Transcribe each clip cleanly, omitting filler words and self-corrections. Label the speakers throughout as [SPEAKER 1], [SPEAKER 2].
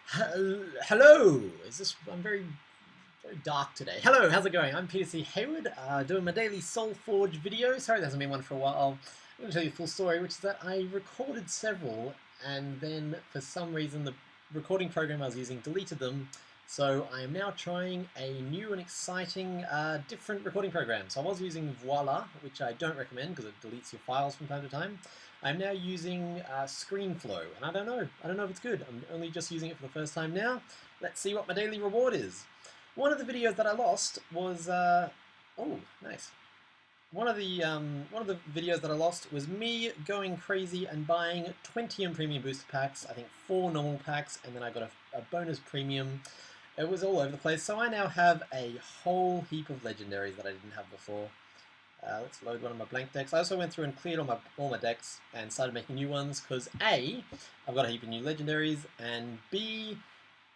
[SPEAKER 1] Hello. I'm very dark today. Hello, how's it going? I'm Peter C. Hayward, doing my daily Solforge video. Sorry, there hasn't been one for a while. I'm going to tell you the full story, which is that I recorded several, and then for some reason the recording program I was using deleted them. So I am now trying a new and exciting, different recording program. So I was using Voila, which I don't recommend because it deletes your files from time to time. I'm now using ScreenFlow, and I don't know if it's good. I'm only just using it for the first time now. Let's see what my daily reward is. One of the videos that I lost was, oh, nice. One of the videos that I lost was me going crazy and buying 20 premium booster packs, I think 4 normal packs, and then I got a bonus premium. It was all over the place, so I now have a whole heap of legendaries that I didn't have before. Let's load one of my blank decks. I also went through and cleared all my decks and started making new ones because A, I've got a heap of new legendaries, and B,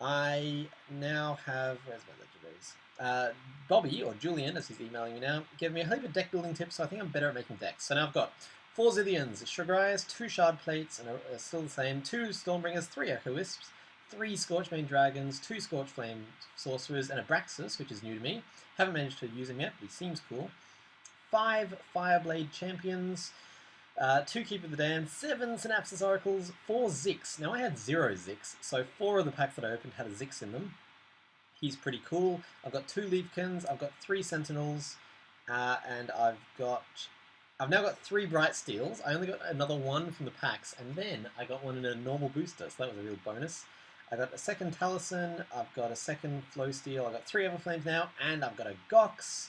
[SPEAKER 1] I now have, where's my legendaries? Bobby, or Julian, as he's emailing me now, gave me a heap of deck building tips, so I think I'm better at making decks. So now I've got 4 Zillions, Sugareyes, 2 Shard Plates, and are still the same, 2 Stormbringers, 3 Echo Wisps, 3 Scorchbane Dragons, 2 Scorchflame Sorcerers, and a Braxus, which is new to me. Haven't managed to use him yet, but he seems cool. 5 Fireblade Champions, 2 Keep of the Dam, 7 Synapsis Oracles, 4 Zix. Now I had 0 Zix, so 4 of the packs that I opened had a Zix in them. He's pretty cool. I've got 2 Leafkins, I've got 3 Sentinels, and I've now got 3 Bright Steels. I only got another 1 from the packs, and then I got one in a normal booster, so that was a real bonus. I got a second Taliesin, I've got a second Flow Steel, I've got 3 Everflames now, and I've got a Gox.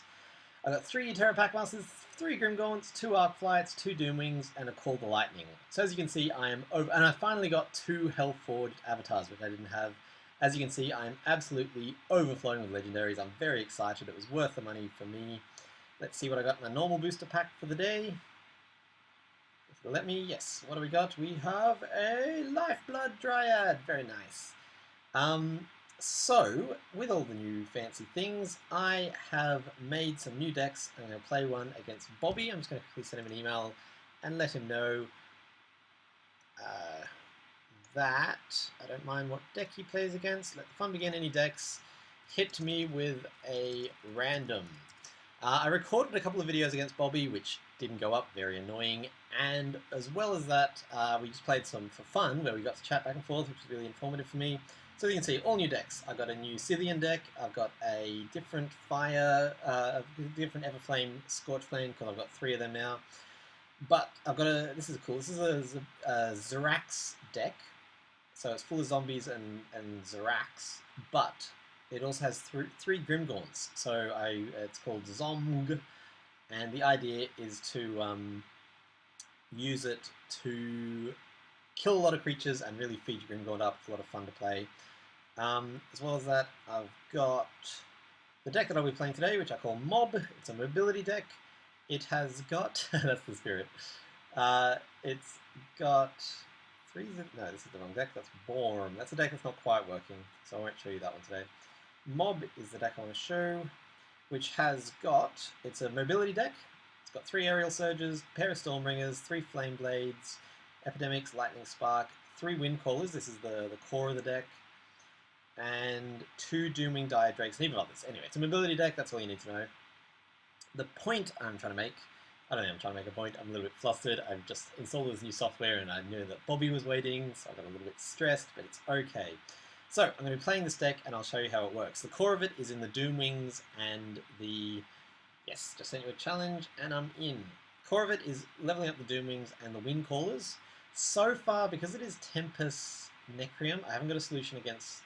[SPEAKER 1] I've got 3 Terra Pack Masters, 3 Grimgaunts, 2 Arc Flights, 2 Doomwings, and a Call the Lightning. So as you can see, I am over, and I finally got 2 Hellforged avatars, which I didn't have. As you can see, I am absolutely overflowing with legendaries. I'm very excited. It was worth the money for me. Let's see what I got in my normal booster pack for the day. If it'll let me, yes. What do we got? We have a Lifeblood Dryad. Very nice. So, with all the new fancy things, I have made some new decks. I'm going to play one against Bobby. I'm just going to quickly send him an email and let him know that I don't mind what deck he plays against. Let the fun begin. Any decks, hit me with a random. I recorded a couple of videos against Bobby, which didn't go up, very annoying, and as well as that, we just played some for fun, where we got to chat back and forth, which was really informative for me. So you can see, all new decks. I've got a new Scythian deck, I've got a different different Everflame Scorchflame, because I've got 3 of them now. But I've got this is cool, this is a Zirax deck, so it's full of zombies and Zirax, but it also has 3 Grimgaunts, so it's called Zomg, and the idea is to use it to kill a lot of creatures and really feed your Grimgaunt up. It's a lot of fun to play. As well as that, I've got the deck that I'll be playing today, which I call Mob. It's a mobility deck. It has got, that's the spirit, it's got 3, no, this is the wrong deck, that's Borm. That's a deck that's not quite working, so I won't show you that one today. Mob is the deck I want to show, which has got, it's a mobility deck. It's got 3 Aerial Surges, pair of Stormbringers, 3 Flame Blades, Epidemics, Lightning Spark, 3 Wind Callers, this is the core of the deck, and 2 Doomwing Dire Drakes, and even others. Anyway, it's a mobility deck, that's all you need to know. The point I'm trying to make, I don't think I'm trying to make a point, I'm a little bit flustered. I've just installed this new software and I knew that Bobby was waiting, so I got a little bit stressed, but it's okay. So, I'm going to be playing this deck and I'll show you how it works. The core of it is in the Doomwings and the... Yes, just sent you a challenge and I'm in. Core of it is leveling up the Doomwings and the Wind Callers. So far, because it is Tempest Necrium, I haven't got a solution against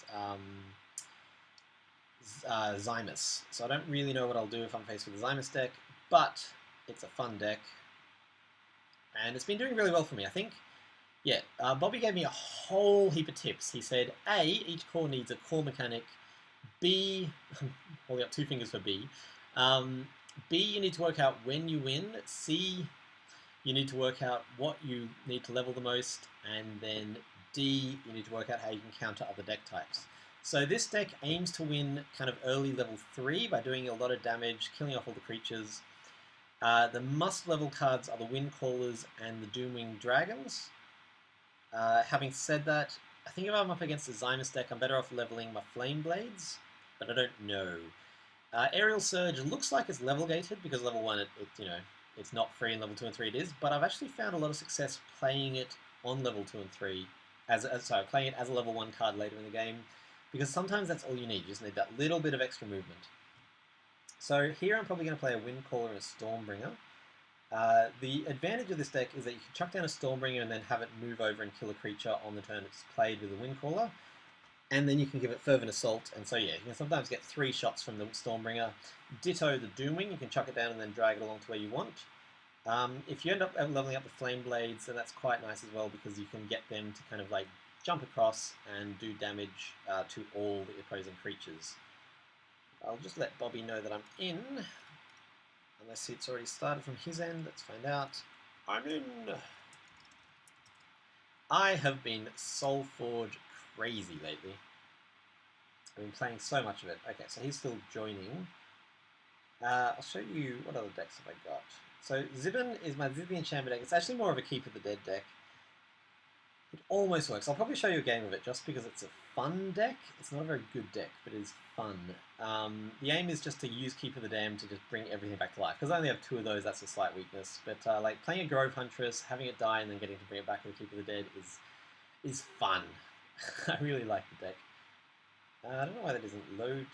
[SPEAKER 1] Zymus. So I don't really know what I'll do if I'm faced with the Zymus deck, but it's a fun deck. And it's been doing really well for me, I think. Yeah, Bobby gave me a whole heap of tips. He said, A, each core needs a core mechanic. B, holding up 2 fingers for B. B, you need to work out when you win. C, you need to work out what you need to level the most. And then D, you need to work out how you can counter other deck types. So this deck aims to win kind of early level 3 by doing a lot of damage, killing off all the creatures. The must level cards are the Wind Callers and the Doomwing Dragons. Having said that, I think if I'm up against a Zymus deck, I'm better off leveling my Flame Blades, but I don't know. Aerial Surge looks like it's level gated because level 1, it's not free, and level 2 and 3 it is, but I've actually found a lot of success playing it on level 2 and 3, playing it as a level 1 card later in the game, because sometimes that's all you need. You just need that little bit of extra movement. So here I'm probably going to play a Windcaller and a Stormbringer. The advantage of this deck is that you can chuck down a Stormbringer and then have it move over and kill a creature on the turn it's played with a Windcaller. And then you can give it Fervent Assault, and so yeah, you can sometimes get 3 shots from the Stormbringer. Ditto the Doomwing, you can chuck it down and then drag it along to where you want. If you end up leveling up the Flame Blades, then that's quite nice as well, because you can get them to kind of like jump across and do damage to all the opposing creatures. I'll just let Bobby know that I'm in, unless it's already started from his end. Let's find out. I'm in! I have been Solforge crazy lately. I've been playing so much of it. Okay, so he's still joining. I'll show you what other decks have I got. So Zibin is my Zibian Chamber deck. It's actually more of a Keep of the Dead deck. It almost works. I'll probably show you a game of it just because it's a fun deck. It's not a very good deck, but it is fun. The aim is just to use Keep of the Damned to just bring everything back to life. Because I only have 2 of those, that's a slight weakness. But like playing a Grove Huntress, having it die, and then getting to bring it back with Keep of the Dead is fun. I really like the deck. I don't know why that isn't loading.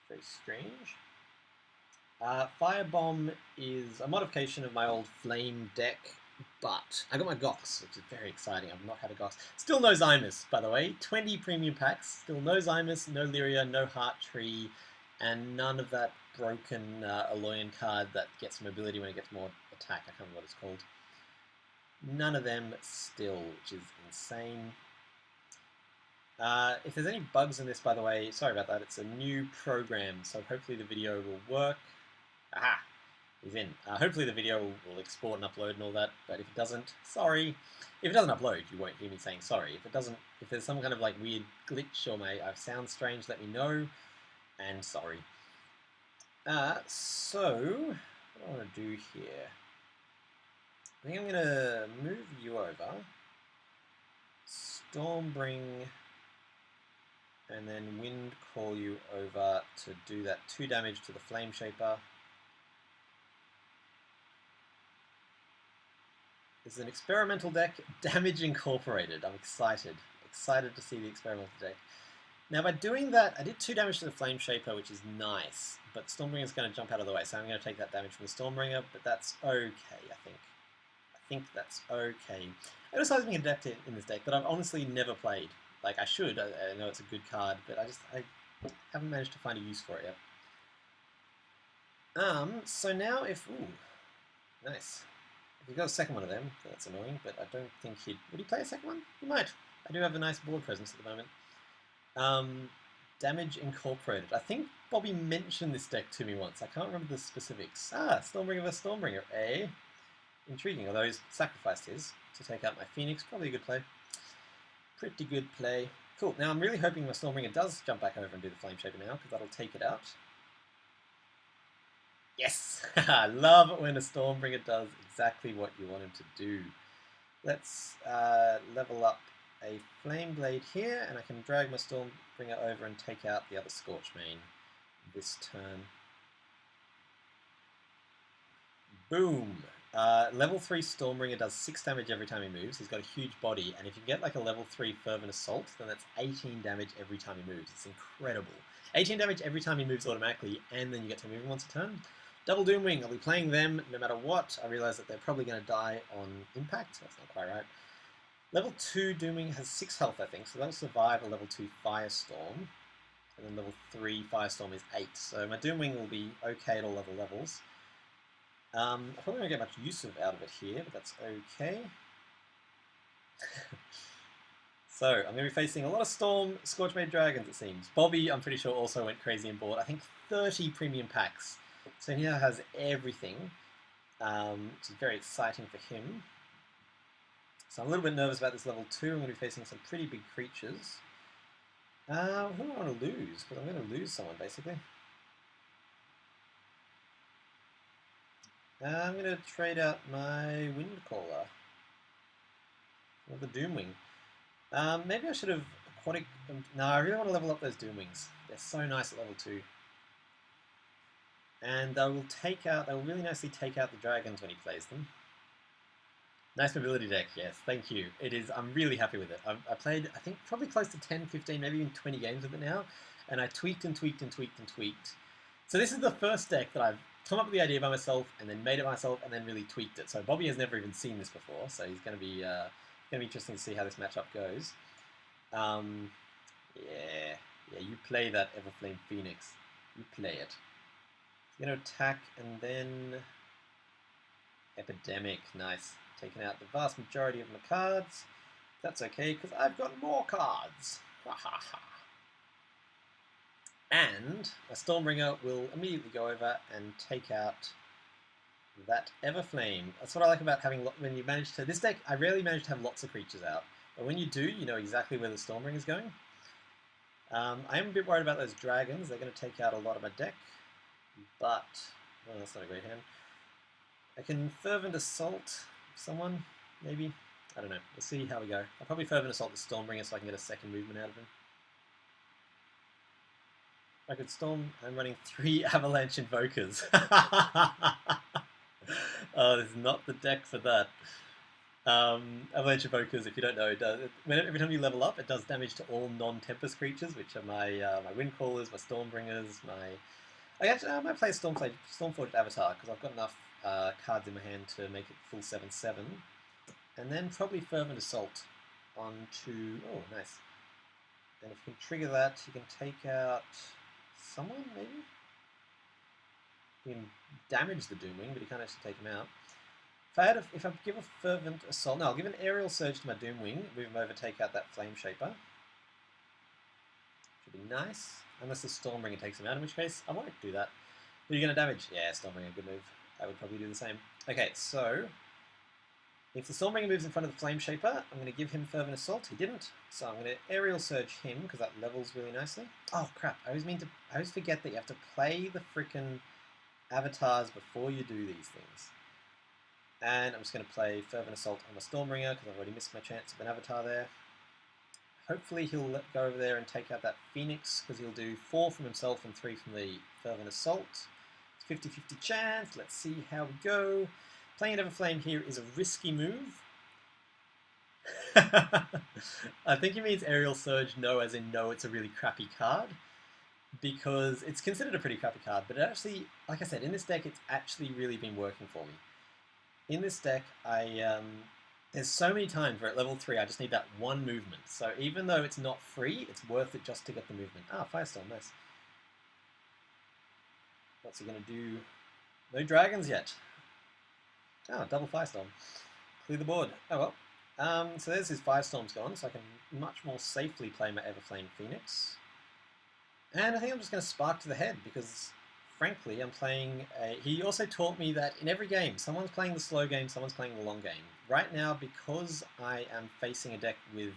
[SPEAKER 1] It's very strange. Firebomb is a modification of my old Flame deck, but I got my Gox, which is very exciting. I've not had a Gox. Still no Zymus, by the way. 20 premium packs. Still no Zymus, no Lyria, no Heart Tree, and none of that broken Aloyan card that gets mobility when it gets more attack. I can't remember what it's called. None of them still, which is insane. If there's any bugs in this, by the way, sorry about that. It's a new program, so hopefully the video will work. Aha! He's in. Hopefully the video will export and upload and all that, but if it doesn't, sorry. If it doesn't upload, you won't hear me saying sorry. If there's some kind of like weird glitch or I sound strange, let me know, and sorry. So, what do I want to do here? I think I'm going to move you over, Stormbring, and then Wind Call you over to do that 2 damage to the Flame Shaper. This is an experimental deck, Damage Incorporated. I'm excited to see the experimental deck. Now by doing that, I did 2 damage to the Flame Shaper, which is nice, but Stormbringer is going to jump out of the way, so I'm going to take that damage from the Stormbringer, but that's okay, I think. I think that's okay. I know Seismic Adept in this deck, but I've honestly never played. Like, I should. I know it's a good card, but I haven't managed to find a use for it yet. So now if... Ooh, nice. If he got a second one of them, that's annoying, but I don't think he'd... Would he play a second one? He might. I do have a nice board presence at the moment. Damage Incorporated. I think Bobby mentioned this deck to me once. I can't remember the specifics. Stormbringer vs. Stormbringer, eh? Intriguing, although he's sacrificed his to take out my Phoenix. Probably a good play. Pretty good play. Cool. Now I'm really hoping my Stormbringer does jump back over and do the Flame Shaper now, because that'll take it out. Yes! I love it when a Stormbringer does exactly what you want him to do. Let's level up a Flame Blade here, and I can drag my Stormbringer over and take out the other Scorchmane this turn. Boom! Level 3 Stormbringer does 6 damage every time he moves. He's got a huge body, and if you get like a level 3 Fervent Assault, then that's 18 damage every time he moves. It's incredible. 18 damage every time he moves automatically, and then you get to move him once a turn. Double Doomwing, I'll be playing them no matter what. I realise that they're probably going to die on impact. That's not quite right. Level 2 Doomwing has 6 health, I think, so that'll survive a level 2 Firestorm. And then level 3 Firestorm is 8, so my Doomwing will be okay at all levels. I probably won't get much use out of it here, but that's okay. So, I'm going to be facing a lot of Scorchmade Dragons, it seems. Bobby, I'm pretty sure, also went crazy and bought, I think, 30 premium packs. So he now has everything, which is very exciting for him. So I'm a little bit nervous about this level 2. I'm going to be facing some pretty big creatures. Who do I want to lose? Because I'm going to lose someone, basically. I'm going to trade out my Windcaller. Or the Doomwing. Maybe I should have aquatic. No, I really want to level up those Doom Wings. They're so nice at level 2. And they will take out. They will really nicely take out the dragons when he plays them. Nice mobility deck, yes, thank you. It is. I'm really happy with it. I played, I think, probably close to 10, 15, maybe even 20 games with it now, and I tweaked and tweaked and tweaked and tweaked. So this is the first deck that I've come up with the idea by myself, and then made it myself, and then really tweaked it. So Bobby has never even seen this before, so he's going to be interesting to see how this matchup goes. Yeah, you play that Everflame Phoenix. You play it. He's going to attack, and then Epidemic, nice. Taking out the vast majority of my cards. That's okay, because I've got more cards. And a Stormbringer will immediately go over and take out that Everflame. That's what I like about having, when you manage to, this deck, I rarely manage to have lots of creatures out. But when you do, you know exactly where the Stormbringer is going. I am a bit worried about those dragons. They're going to take out a lot of my deck. But, well, that's not a great hand. I can Fervent Assault someone, maybe. I don't know. We'll see how we go. I'll probably Fervent Assault the Stormbringer so I can get a second movement out of him. I could Storm. I'm running 3 Avalanche Invokers. Oh, this is not the deck for that. Avalanche Invokers, if you don't know, it does, every time you level up, it does damage to all non-Tempest creatures, which are my my Windcallers, my Stormbringers, I might play Stormforge Avatar because I've got enough cards in my hand to make it full 7/7, and then probably Fervent Assault onto. Oh, nice! And if you can trigger that, you can take out someone maybe. You can damage the Doomwing, but you can't actually take him out. If I give a Fervent Assault, no, I'll give an Aerial Surge to my Doomwing, move him over, take out that Flame Shaper. Should be nice. Unless the Stormbringer takes him out, in which case I won't do that. Who are you going to damage? Yeah, Stormbringer, good move. I would probably do the same. Okay, so if the Stormbringer moves in front of the Flame Shaper, I'm going to give him Fervent Assault. He didn't, so I'm going to Aerial Surge him because that levels really nicely. Oh crap! I always forget that you have to play the frickin' avatars before you do these things. And I'm just going to play Fervent Assault on the Stormbringer because I've already missed my chance of an avatar there. Hopefully he'll go over there and take out that Phoenix because he'll do 4 from himself and 3 from the Fervent Assault. It's 50-50 chance. Let's see how we go. Playing an Everflame here is a risky move. I think he means Aerial Surge no, as in no, it's a really crappy card. Because it's considered a pretty crappy card, but it actually, like I said, in this deck it's actually really been working for me. In this deck, there's so many times where at level 3 I just need that one movement. So even though it's not free, it's worth it just to get the movement. Ah, Firestorm, nice. What's he going to do? No dragons yet. Oh, double Firestorm. Clear the board. Oh well. So there's his Firestorm's gone, so I can much more safely play my Everflame Phoenix. And I think I'm just going to Spark to the head because, frankly, I'm playing he also taught me that in every game, someone's playing the slow game, someone's playing the long game. Right now, because I am facing a deck with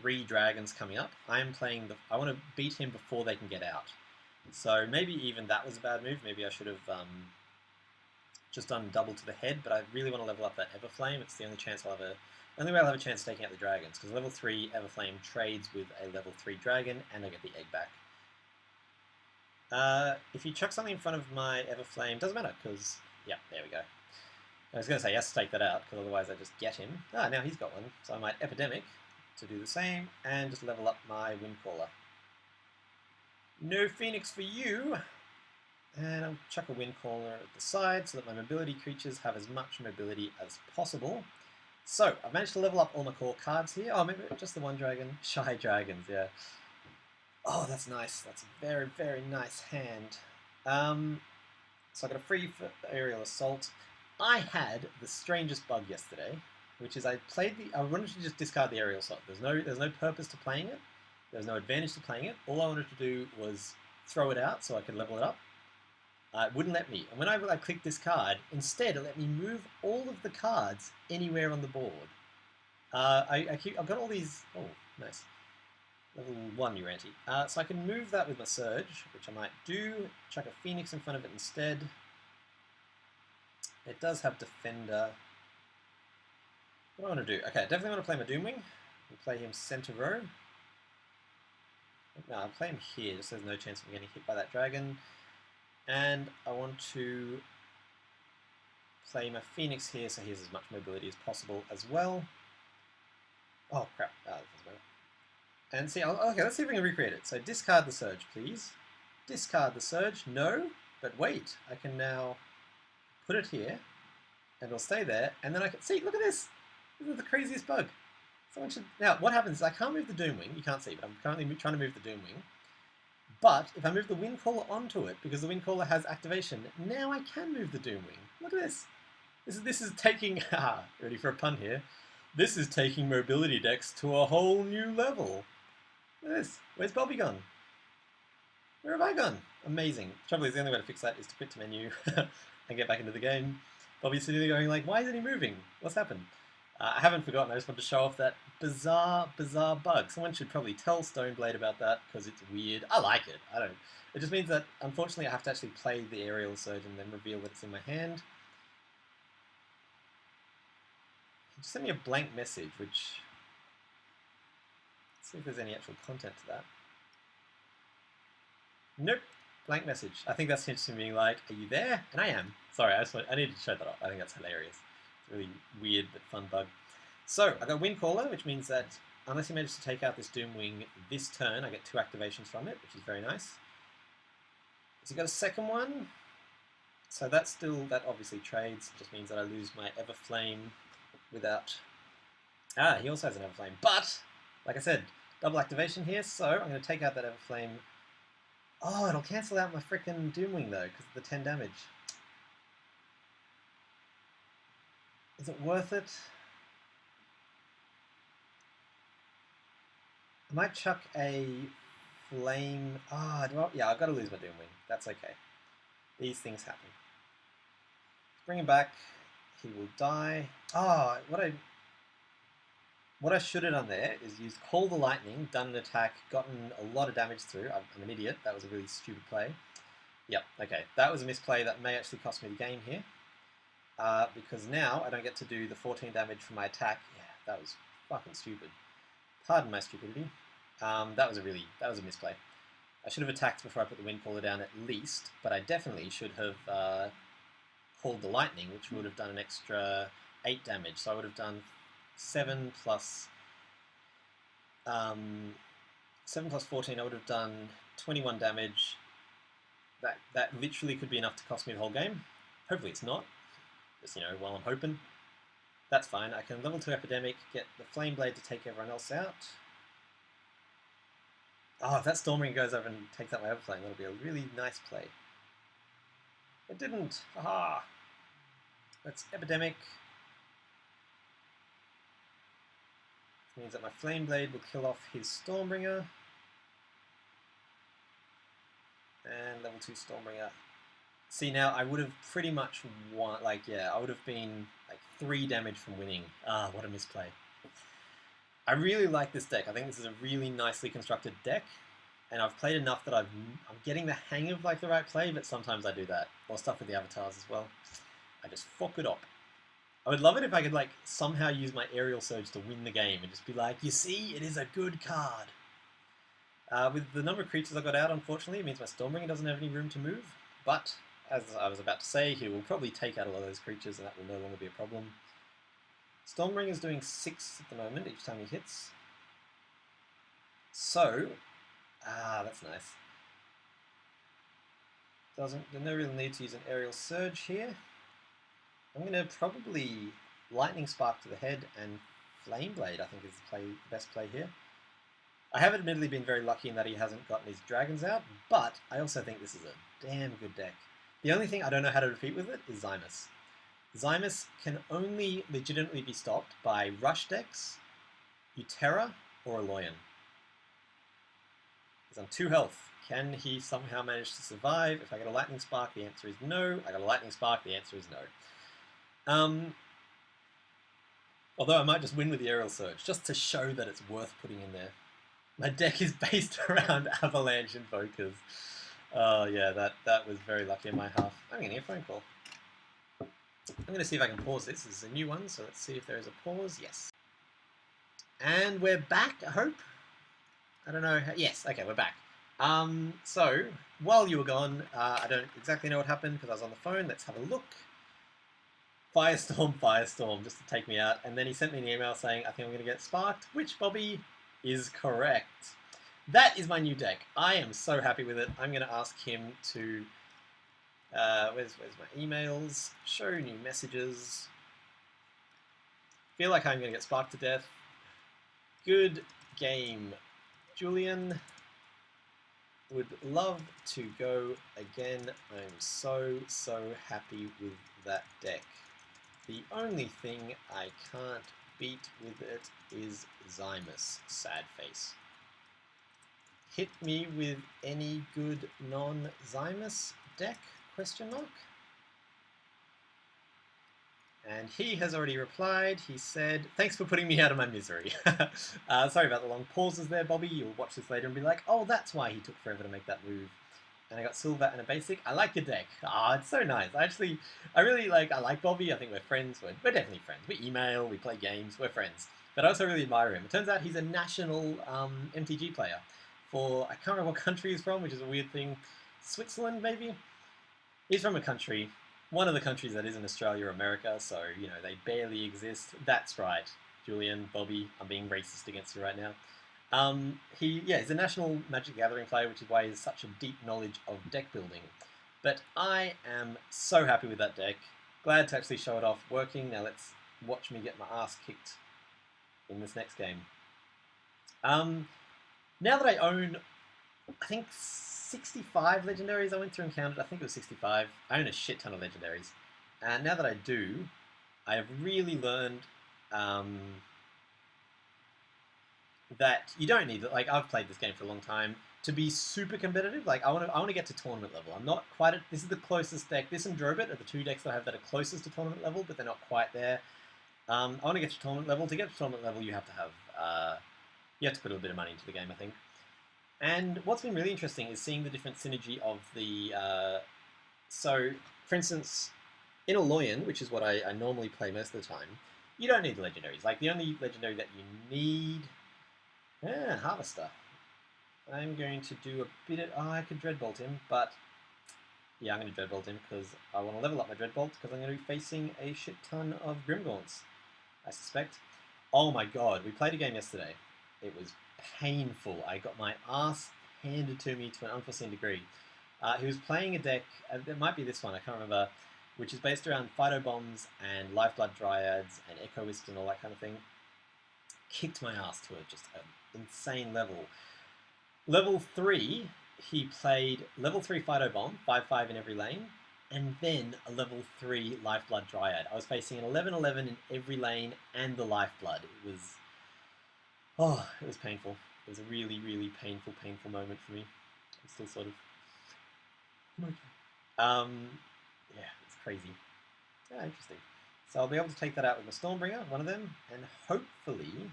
[SPEAKER 1] 3 dragons coming up, I want to beat him before they can get out. So maybe even that was a bad move. Maybe I should have just done double to the head, but I really want to level up that Everflame. It's the only way I'll have a chance of taking out the dragons, because level 3 Everflame trades with a level 3 dragon, and I get the egg back. If you chuck something in front of my Everflame, doesn't matter, because, yeah, there we go. I was going to say, yes, take that out, because otherwise I just get him. Ah, now he's got one, so I might Epidemic to do the same, and just level up my Windcaller. No Phoenix for you! And I'll chuck a Windcaller at the side, so that my mobility creatures have as much mobility as possible. So, I've managed to level up all my core cards here. Oh, maybe just the one dragon. Shy Dragons, yeah. Oh, that's nice. That's a very, very nice hand. So I got a free for Aerial Assault. I had the strangest bug yesterday, which is I wanted to just discard the Aerial Assault. There's no purpose to playing it. There's no advantage to playing it. All I wanted to do was throw it out so I could level it up. It wouldn't let me. And when I clicked discard, instead it let me move all of the cards anywhere on the board. I've got all these. Oh, nice. Level 1 Uranti. So I can move that with my Surge, which I might do. Chuck a Phoenix in front of it instead. It does have Defender. What do I want to do? Okay, I definitely want to play my Doomwing. We'll play him center row. No, I'll play him here, just so there's no chance of getting hit by that dragon. And I want to play my Phoenix here, so he has as much mobility as possible as well. Oh crap, that doesn't matter. And see, okay, let's see if we can recreate it. So discard the Surge, please. Discard the Surge, no, but wait, I can now put it here, and it'll stay there, and then I can, see, look at this! This is the craziest bug. Someone should, now, what happens is I can't move the Doomwing, you can't see, but I'm currently trying to move the Doomwing. But if I move the Windcaller onto it, because the Windcaller has activation, now I can move the Doomwing. Look at this. This is taking, ready for a pun here, this is taking mobility decks to a whole new level. Look at this. Where's Bobby gone? Where have I gone? Amazing. Trouble is, the only way to fix that is to quit to menu and get back into the game. Bobby's sitting there going like, why isn't he moving? What's happened? I haven't forgotten, I just want to show off that bizarre bug. Someone should probably tell Stoneblade about that, because it's weird. I like it. I don't. It just means that, unfortunately, I have to actually play the Aerial Surge and then reveal that it's in my hand. He just sent me a blank message, which... Let's see if there's any actual content to that. Nope. Blank message. I think that's interesting, being like, are you there? And I am. Sorry, I needed to show that off. I think that's hilarious. It's a really weird but fun bug. So, I got Windcaller, which means that unless he manages to take out this Doomwing this turn, I get 2 activations from it, which is very nice. Has he got a second one? So that obviously trades. It just means that I lose my Everflame without... he also has an Everflame. But, like I said, double activation here, so I'm going to take out that Everflame. Oh, it'll cancel out my frickin' Doomwing though, because of the 10 damage. Is it worth it? I might chuck a flame... yeah, I've got to lose my Doomwing. That's okay. These things happen. Bring him back. He will die. What I should have done there is used Call the Lightning, done an attack, gotten a lot of damage through. I'm an idiot. That was a really stupid play. Yep, okay. That was a misplay that may actually cost me the game here. Because now I don't get to do the 14 damage from my attack. Yeah, that was fucking stupid. Pardon my stupidity. That was a misplay. I should have attacked before I put the Windcaller down at least, but I definitely should have called the Lightning, which would have done an extra 8 damage. So I would have done 7 plus 14. I would have done 21 damage. That literally could be enough to cost me the whole game. Hopefully it's not. Just, you know, while I'm hoping. That's fine. I can level 2 Epidemic, get the Flame Blade to take everyone else out. Oh, if that Stormring goes over and takes out my Everflame, that'll be a really nice play. It didn't. Aha! That's Epidemic. This means that my Flame Blade will kill off his Stormbringer. And level 2 Stormbringer. See, now I would have pretty much won, I would have been like 3 damage from winning. Ah, what a misplay. I really like this deck. I think this is a really nicely constructed deck, and I've played enough that I'm getting the hang of like the right play, but sometimes I do that. Or stuff with the avatars as well. I just fuck it up. I would love it if I could like somehow use my Aerial Surge to win the game and just be like, you see, it is a good card. With the number of creatures I got out, unfortunately, it means my Stormbringer doesn't have any room to move, but as I was about to say, he will probably take out a lot of those creatures and that will no longer be a problem. Stormbringer is doing 6 at the moment each time he hits. So, that's nice. There's no real need to use an Aerial Surge here. I'm going to probably Lightning Spark to the head and Flame Blade, I think is the best play here. I have admittedly been very lucky in that he hasn't gotten his dragons out, but I also think this is a damn good deck. The only thing I don't know how to defeat with it is Zymus. Zymus can only legitimately be stopped by Rush decks, Utera, or Aloyan. He's on 2 health. Can he somehow manage to survive? If I get a Lightning Spark, the answer is no. I got a Lightning Spark, the answer is no. Although I might just win with the Aerial Surge, just to show that it's worth putting in there. My deck is based around Avalanche Invokers. Oh yeah, that was very lucky on my half. I'm going to get a phone call. I'm going to see if I can pause this. This is a new one, so let's see if there is a pause. Yes. And we're back, I hope. I don't know. Yes, okay, we're back. So, while you were gone, I don't exactly know what happened because I was on the phone. Let's have a look. Firestorm, Firestorm, just to take me out. And then he sent me an email saying, I think I'm going to get sparked, which, Bobby, is correct. That is my new deck. I am so happy with it. I'm going to ask him to... where's my emails? Show new messages. Feel like I'm going to get sparked to death. Good game, Julian. Would love to go again. I'm so happy with that deck. The only thing I can't beat with it is Zymus, sad face. Hit me with any good non-Zymus deck, question mark? And he has already replied. He said, thanks for putting me out of my misery. Sorry about the long pauses there, Bobby. You'll watch this later and be like, oh, that's why he took forever to make that move. And I got silver and a basic. I like your deck. Ah, it's so nice. I like Bobby. I think we're friends. We're definitely friends. We email, we play games, we're friends. But I also really admire him. It turns out he's a national MTG player for, I can't remember what country he's from, which is a weird thing. Switzerland, maybe? He's from a country. One of the countries that isn't Australia or America, so, you know, they barely exist. That's right, Julian, Bobby, I'm being racist against you right now. He's a national Magic the Gathering player, which is why he has such a deep knowledge of deck building. But I am so happy with that deck. Glad to actually show it off working. Now let's watch me get my ass kicked in this next game. Now that I own, I think, 65 legendaries I went through and counted. I think it was 65. I own a shit ton of legendaries. And now that I do, I have really learned that you don't need, like, I've played this game for a long time, to be super competitive. Like, I want to get to tournament level. I'm not quite at, this is the closest deck. This and Drobit are the two decks that I have that are closest to tournament level, but they're not quite there. I want to get to tournament level. To get to tournament level, you have to have, you have to put a little bit of money into the game, I think. And what's been really interesting is seeing the different synergy of the... so, for instance, in Aloyan, which is what I normally play most of the time, you don't need the legendaries. Like, the only legendary that you need... Harvester. I'm going to do a bit of... Oh, I could Dreadbolt him, but... Yeah, I'm going to Dreadbolt him because I want to level up my Dreadbolt because I'm going to be facing a shit ton of Grimgaunts, I suspect. Oh my god, we played a game yesterday. It was painful. I got my ass handed to me to an unforeseen degree. He was playing a deck, it might be this one, I can't remember, which is based around Phytobombs and Lifeblood Dryads and Echo Wisps and all that kind of thing. Kicked my ass to just an insane level. Level 3, he played level 3 Phytobomb, 5/5 in every lane, and then a level 3 Lifeblood Dryad. I was facing an 11/11 in every lane and the Lifeblood. It was painful. It was a really, really painful moment for me. I'm still sort of... yeah, it's crazy. Yeah, interesting. So I'll be able to take that out with my Stormbringer, one of them, and hopefully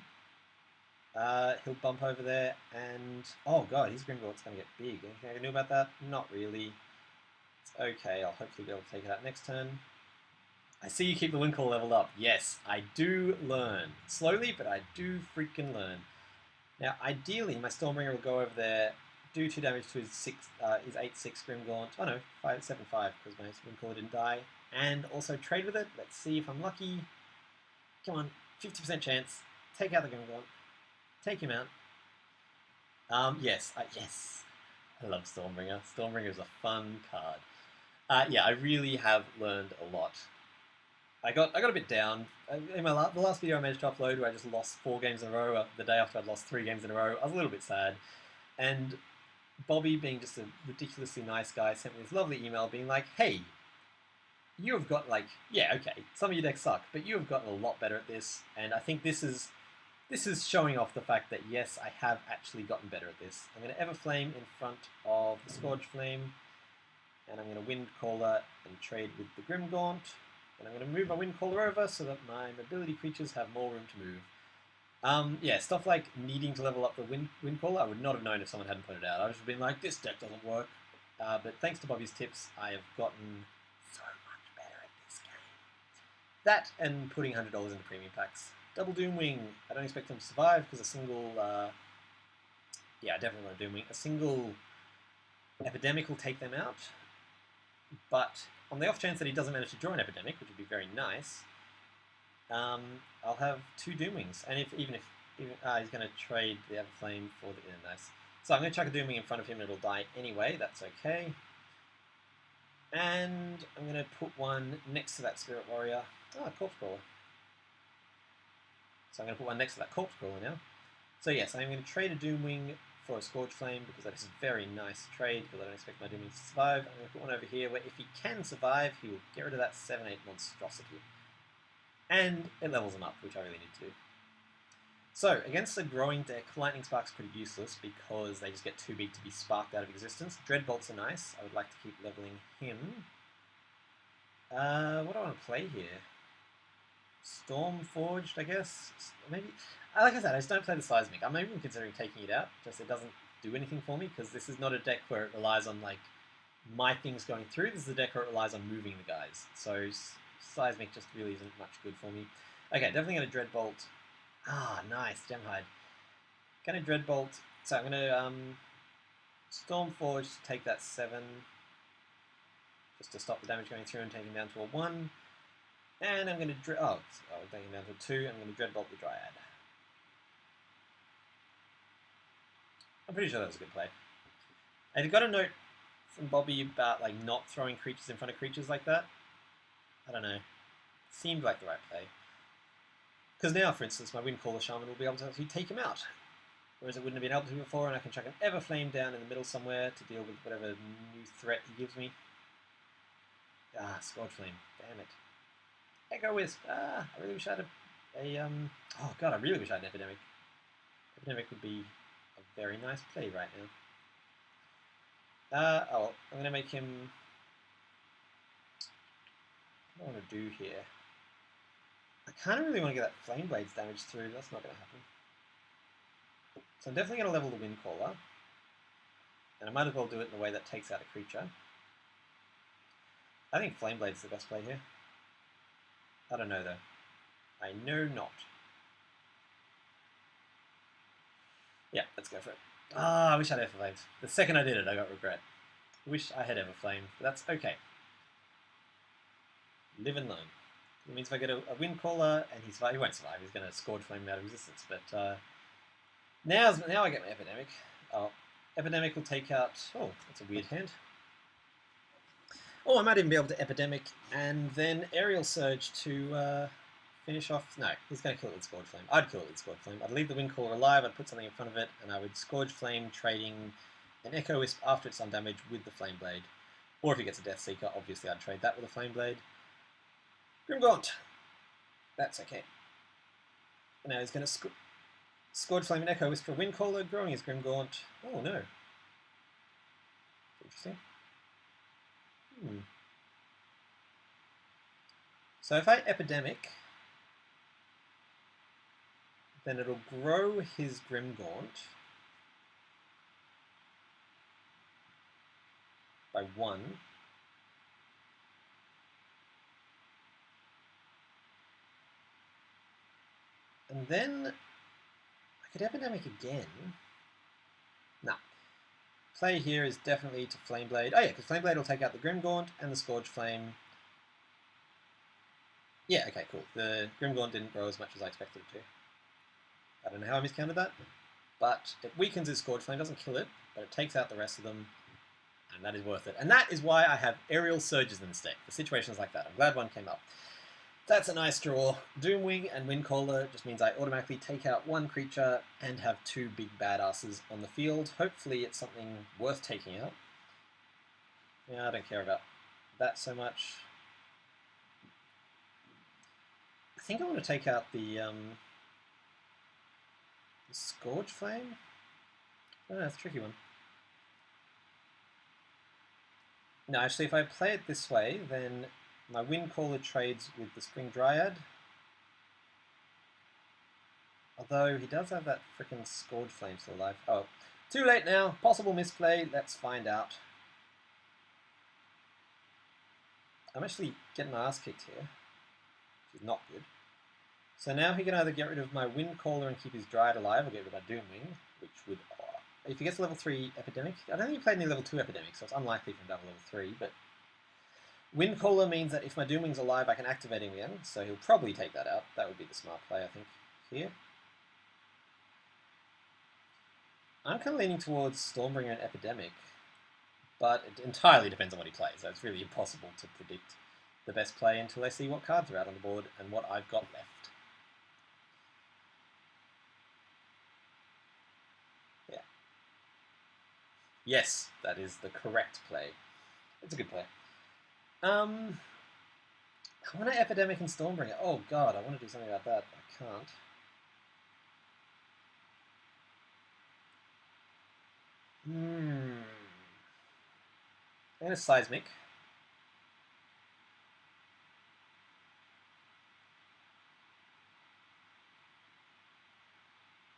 [SPEAKER 1] he'll bump over there and... Oh god, his Grimgaunt's going to get big. Anything I can do about that? Not really. It's okay, I'll hopefully be able to take it out next turn. I see you keep the Windcall leveled up. Yes, I do learn. Slowly, but I do freaking learn. Now, ideally, my Stormbringer will go over there, do 2 damage to his 8/6 Grimgaunt. Oh no, 7/5 because my Windcaller didn't die. And also trade with it. Let's see if I'm lucky. Come on, 50% chance. Take out the Grimgaunt. Take him out. Yes. I love Stormbringer. Stormbringer is a fun card. Yeah, I really have learned a lot. I got a bit down. In the last video I managed to upload where I just lost 4 games in a row, the day after I'd lost 3 games in a row, I was a little bit sad. And Bobby, being just a ridiculously nice guy, sent me this lovely email being like, hey, you have got, like, yeah, okay, some of your decks suck, but you have gotten a lot better at this, and I think this is showing off the fact that, yes, I have actually gotten better at this. I'm going to Everflame in front of the Scourge Flame, and I'm going to Windcaller and trade with the Grimgaunt. And I'm going to move my Windcaller over so that my mobility creatures have more room to move. Yeah, stuff like needing to level up the Windcaller, I would not have known if someone hadn't pointed it out. I would have been like, this deck doesn't work. But thanks to Bobby's tips, I have gotten so much better at this game. That and putting $100 into premium packs. double Doomwing. I don't expect him to survive because a single, yeah, definitely not a Doomwing. A single Epidemic will take them out, but on the off chance that he doesn't manage to draw an Epidemic, which would be very nice, I'll have 2 Doomwings, and even if he's going to trade the Everflame for the nice. So I'm going to chuck a Doomwing in front of him and it'll die anyway, that's okay. And I'm going to put one next to that Spirit Warrior. Ah, Corpse Crawler. So I'm going to put one next to that Corpse Crawler now. So yes, I'm going to trade a Doomwing for a Scourge Flame because that is a very nice trade because I don't expect my Doomwing to survive. I'm going to put one over here where if he can survive, he will get rid of that 7-8 monstrosity. And it levels him up, which I really need to do. So, against a growing deck, Lightning Spark's pretty useless because they just get too big to be sparked out of existence. Dreadbolts are nice. I would like to keep leveling him. What do I want to play here? Stormforged, I guess? Maybe. Like I said, I just don't play the Seismic. I'm even considering taking it out, just it doesn't do anything for me because this is not a deck where it relies on, like, my things going through. This is a deck where it relies on moving the guys. So, Seismic just really isn't much good for me. Okay, definitely going to Dreadbolt. Ah, nice, Gemhide. Going to Dreadbolt. So I'm going to Stormforge to take that 7, just to stop the damage going through and take him down to a 1. And I'm going to take him down to a 2. I'm going to Dreadbolt the Dryad. I'm pretty sure that was a good play. I got a note from Bobby about like not throwing creatures in front of creatures like that. I don't know. Seemed like the right play. Because now, for instance, my Windcaller Shaman will be able to actually take him out. Whereas it wouldn't have been able to before, and I can chuck an Everflame down in the middle somewhere to deal with whatever new threat he gives me. Ah, Scourge Flame. Damn it. Echo Wisp. Ah, I really wish I had oh god, I really wish I had an Epidemic. Epidemic would be a very nice play right now. I'm going to make him... What do I want to do here? I kind of really want to get that Flame Blades damage through. That's not going to happen. So I'm definitely going to level the Windcaller. And I might as well do it in a way that takes out a creature. I think Flame Blade's the best play here. I don't know though. I know not. Yeah, let's go for it. Ah, I wish I'd Everflamed. The second I did it, I got regret. Wish I had Everflamed, but that's okay. Live and learn. It means if I get a Windcaller and he won't survive, he's going to Scourge Flame him out of existence. But now I get my Epidemic. Oh, Epidemic will take out... Oh, that's a weird hand. Oh, I might even be able to Epidemic and then Aerial Surge to finish off... No, he's going to kill it with Scourge Flame. I'd kill it with Scourge Flame. I'd leave the Windcaller alive, I'd put something in front of it, and I would Scourge Flame, trading an Echo Wisp after it's done damage with the Flame Blade. Or if he gets a Death Seeker, obviously I'd trade that with a Flame Blade. Grimgaunt. That's okay. Now he's going to Scourge Flame and Echo Wisp for Windcaller, growing his Grimgaunt. Oh no. Interesting. So if I Epidemic, then it'll grow his Grimgaunt by 1. And then I could Epidemic again. Nah. Play here is definitely to Flame Blade. Oh yeah, because Flame Blade will take out the Grimgaunt and the Scourge Flame. Yeah, okay, cool. The Grimgaunt didn't grow as much as I expected it to. I don't know how I miscounted that, but it weakens his Scourge Flame, doesn't kill it, but it takes out the rest of them, and that is worth it. And that is why I have Aerial Surges in this deck, for situations like that. I'm glad one came up. That's a nice draw. Doomwing and Windcaller just means I automatically take out 1 creature and have 2 big badasses on the field. Hopefully it's something worth taking out. Yeah, I don't care about that so much. I think I want to take out the Scourge Flame? Oh, that's a tricky one. No, actually, if I play it this way, then my Windcaller trades with the Spring Dryad. Although he does have that frickin' Scourge Flame still alive. Oh, too late now. Possible misplay. Let's find out. I'm actually getting my ass kicked here, which is not good. So now he can either get rid of my Windcaller and keep his Dryad alive, or get rid of my Doomwing, which would... if he gets level 3 Epidemic... I don't think he played any level 2 Epidemic, so it's unlikely for him to have level 3, but... Windcaller means that if my Doomwing's alive, I can activate him again, so he'll probably take that out. That would be the smart play, I think, here. I'm kind of leaning towards Stormbringer and Epidemic, but it entirely depends on what he plays, so it's really impossible to predict the best play until I see what cards are out on the board and what I've got left. Yeah. Yes, that is the correct play. It's a good play. I want to Epidemic and Stormbringer. Oh god, I want to do something about that. I can't. And a Seismic.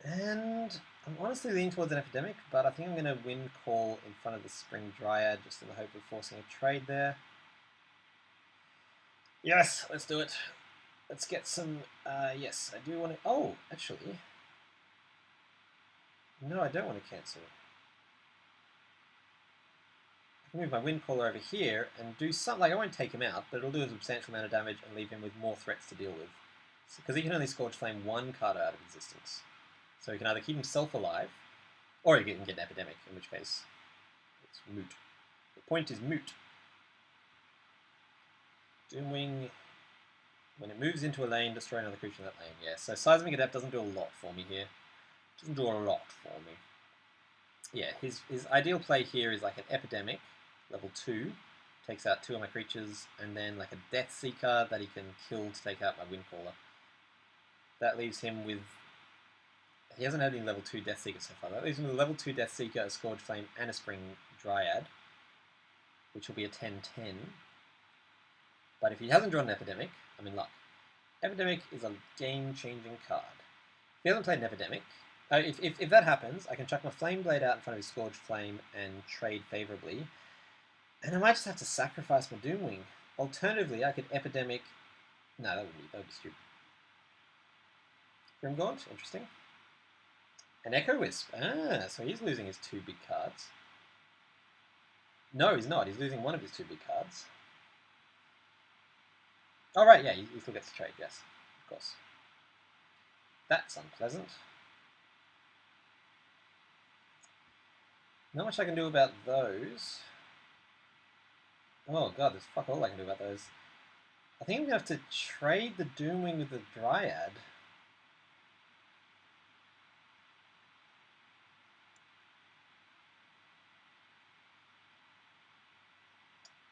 [SPEAKER 1] And I'm honestly leaning towards an Epidemic, but I think I'm going to Windcall in front of the Spring Dryad just in the hope of forcing a trade there. Yes, let's do it. Let's get some, yes, I do want to, oh, actually, no, I don't want to cancel. I can move my Windcaller over here and do something, like I won't take him out, but it'll do a substantial amount of damage and leave him with more threats to deal with. Because he can only Scorch Flame one card out of existence. So he can either keep himself alive, or he can get an Epidemic, in which case it's moot. The point is moot. Doomwing, when it moves into a lane, destroy another creature in that lane. Yeah, so Seismic Adept doesn't do a lot for me here. Doesn't do a lot for me. Yeah, his ideal play here is like an Epidemic, level 2, takes out 2 of my creatures, and then like a Death Seeker that he can kill to take out my Windcaller. That leaves him with... he hasn't had any level 2 Death Seeker so far. That leaves him with a level 2 Death Seeker, a Scourge Flame, and a Spring Dryad, which will be a 10-10. But if he hasn't drawn an Epidemic, I'm in luck. Epidemic is a game-changing card. If he hasn't played an Epidemic, if that happens, I can chuck my Flame Blade out in front of his Scourge Flame and trade favourably. And I might just have to sacrifice my Doomwing. Alternatively, I could Epidemic... no, that would be stupid. Grimgaunt, interesting. An Echo Wisp. Ah, so he's losing his 2 big cards. No, he's not. He's losing one of his 2 big cards. Oh, right, yeah, he still gets to trade, yes, of course. That's unpleasant. Not much I can do about those. Oh god, there's fuck all I can do about those. I think I'm going to have to trade the Doomwing with the Dryad.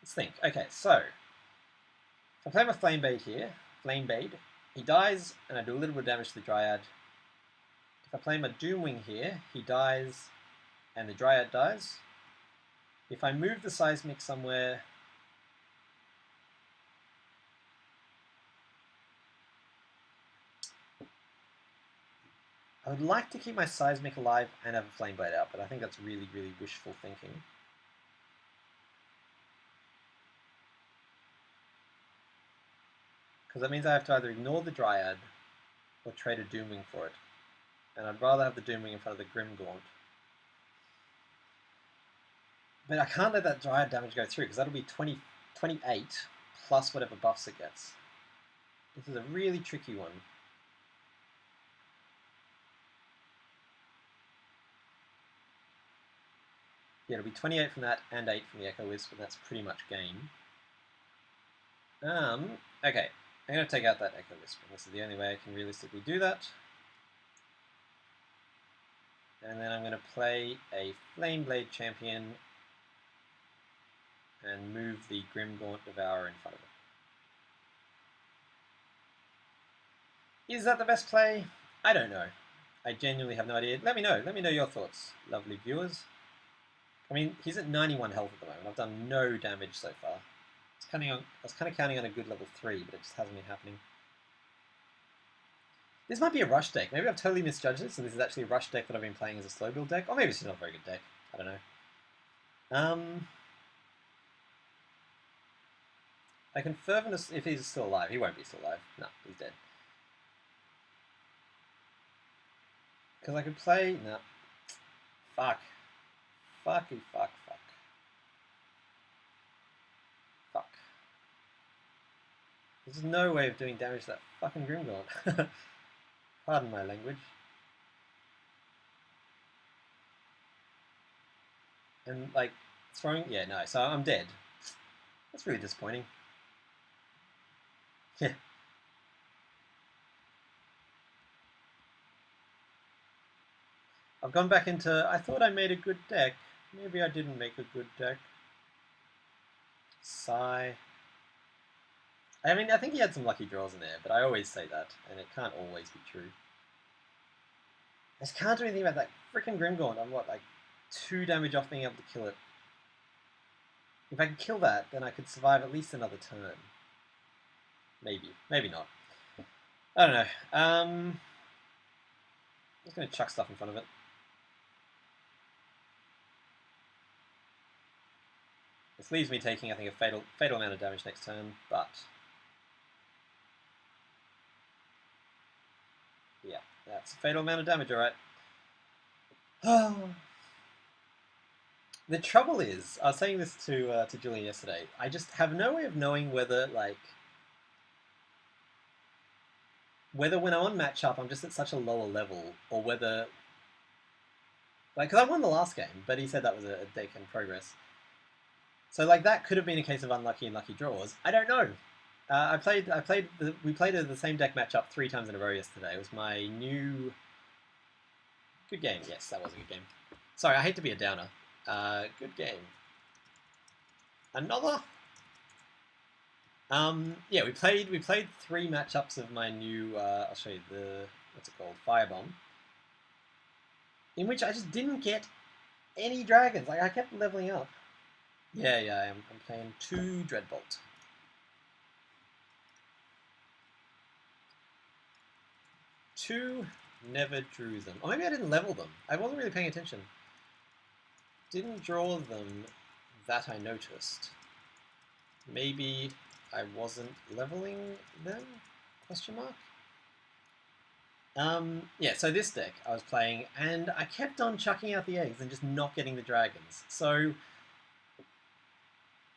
[SPEAKER 1] Let's think. Okay, so if I play my Flamebade here, Flamebade, he dies and I do a little bit of damage to the Dryad. If I play my Doomwing here, he dies and the Dryad dies. If I move the Seismic somewhere... I would like to keep my Seismic alive and have a Flameblade out, but I think that's really, really wishful thinking. Because that means I have to either ignore the Dryad or trade a Doomwing for it. And I'd rather have the Doomwing in front of the Grimgaunt. But I can't let that Dryad damage go through, because that'll be 28 plus whatever buffs it gets. This is a really tricky one. Yeah, it'll be 28 from that and 8 from the Echo Wisp, and that's pretty much game. Okay, I'm going to take out that Echo Wisp, and this is the only way I can realistically do that. And then I'm going to play a Flameblade Champion and move the Grimgaunt Devourer in front of it. Is that the best play? I don't know. I genuinely have no idea. Let me know. Let me know your thoughts, lovely viewers. I mean, he's at 91 health at the moment. I've done no damage so far. I was kind of counting on a good level 3, but it just hasn't been happening. This might be a rush deck. Maybe I've totally misjudged this, and this is actually a rush deck that I've been playing as a slow build deck. Or maybe it's not a very good deck. I don't know. I can fervently, if he's still alive, he won't be still alive. No, he's dead. Because I could play... No. Fuck. Fucky fuck fuck. Fuck. There's no way of doing damage to that fucking Grimgaunt. Pardon my language. And, like, throwing... Yeah, no, so I'm dead. That's really disappointing. Yeah. I've gone back into... I thought I made a good deck. Maybe I didn't make a good deck. Sigh. I mean, I think he had some lucky draws in there, but I always say that, and it can't always be true. I just can't do anything about that freaking Grimgaunt. I'm what, like 2 damage off being able to kill it. If I could kill that, then I could survive at least another turn. Maybe. Maybe not. I don't know. I'm just going to chuck stuff in front of it. This leaves me taking, I think, a fatal amount of damage next turn, but... Yeah, that's a fatal amount of damage, alright. The trouble is, I was saying this to Julian yesterday, I just have no way of knowing whether, like... Whether when I'm on matchup, I'm just at such a lower level, or whether... Like, because I won the last game, but he said that was a deck in progress. So, like, that could have been a case of unlucky and lucky draws. I don't know. We played the same deck matchup 3 times in a row yesterday. It was my new... Good game. Yes, that was a good game. Sorry, I hate to be a downer. Good game. Another? Yeah, we played 3 matchups of my new, I'll show you what's it called? Firebomb. In which I just didn't get any dragons. Like, I kept leveling up. Yeah, I'm playing 2 Dreadbolt. 2, never drew them. Or maybe I didn't level them. I wasn't really paying attention. Didn't draw them that I noticed. Maybe I wasn't leveling them? Question mark? Yeah, so this deck I was playing, and I kept on chucking out the eggs and just not getting the dragons. So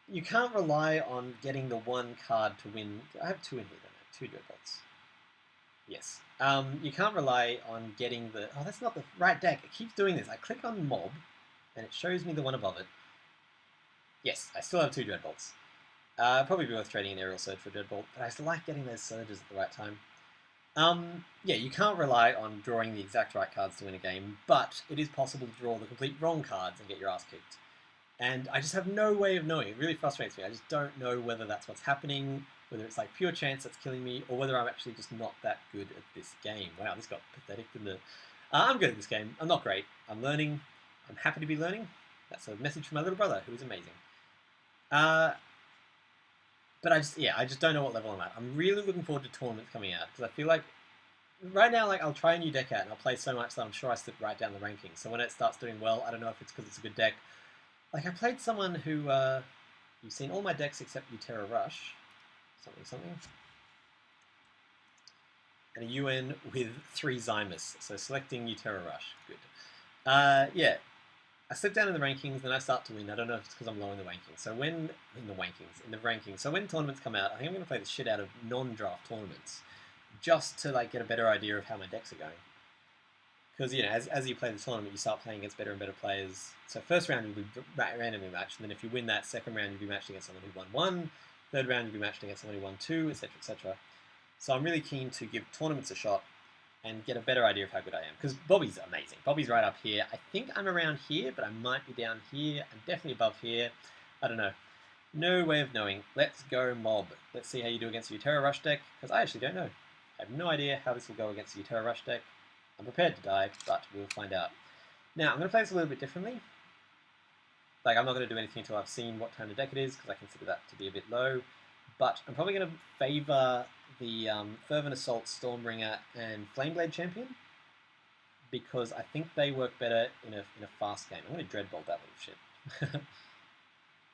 [SPEAKER 1] you can't rely on getting the 1 card to win. I have 2 in here, don't I? 2 Dreadbolts. Yes. You can't rely on getting the... Oh, that's not the right deck. It keeps doing this. I click on Mob, and it shows me the one above it. Yes, I still have 2 Dreadbolts. Probably be worth trading an Aerial Surge for Dreadbolt, but I still like getting those Surges at the right time. Yeah, you can't rely on drawing the exact right cards to win a game, but it is possible to draw the complete wrong cards and get your ass kicked. And I just have no way of knowing. It really frustrates me. I just don't know whether that's what's happening, whether it's like pure chance that's killing me, or whether I'm actually just not that good at this game. Wow, this got pathetic, didn't it? I'm good at this game. I'm not great. I'm learning. I'm happy to be learning. That's a message from my little brother, who is amazing. But I just don't know what level I'm at. I'm really looking forward to tournaments coming out, because I feel like right now, like, I'll try a new deck out and I'll play so much that I'm sure I slip right down the rankings. So when it starts doing well, I don't know if it's because it's a good deck. Like, I played someone who, you've seen all my decks except Utera Rush, something, and a UN with 3 Zymus, so selecting Utera Rush, good. Yeah, I slip down in the rankings, then I start to win. I don't know if it's because I'm low in the rankings. So when, in the rankings, so when tournaments come out, I think I'm going to play the shit out of non-draft tournaments, just to, like, get a better idea of how my decks are going. Because, you know, as you play the tournament, you start playing against better and better players. So first round you'll be randomly matched, and then if you win that, second round you'll be matched against someone who won 1, third round you'll be matched against someone who won 2, etc, etc. So I'm really keen to give tournaments a shot and get a better idea of how good I am. Because Bobby's amazing. Bobby's right up here. I think I'm around here, but I might be down here. I'm definitely above here. I don't know. No way of knowing. Let's go Mob. Let's see how you do against the Utera Rush deck, because I actually don't know. I have no idea how this will go against the Utera Rush deck. I'm prepared to die, but we'll find out. Now, I'm going to play this a little bit differently. Like, I'm not going to do anything until I've seen what kind of deck it is, because I consider that to be a bit low. But I'm probably going to favour the Fervent Assault, Stormbringer, and Flameblade Champion, because I think they work better in a fast game. I'm going to Dreadbolt that little shit.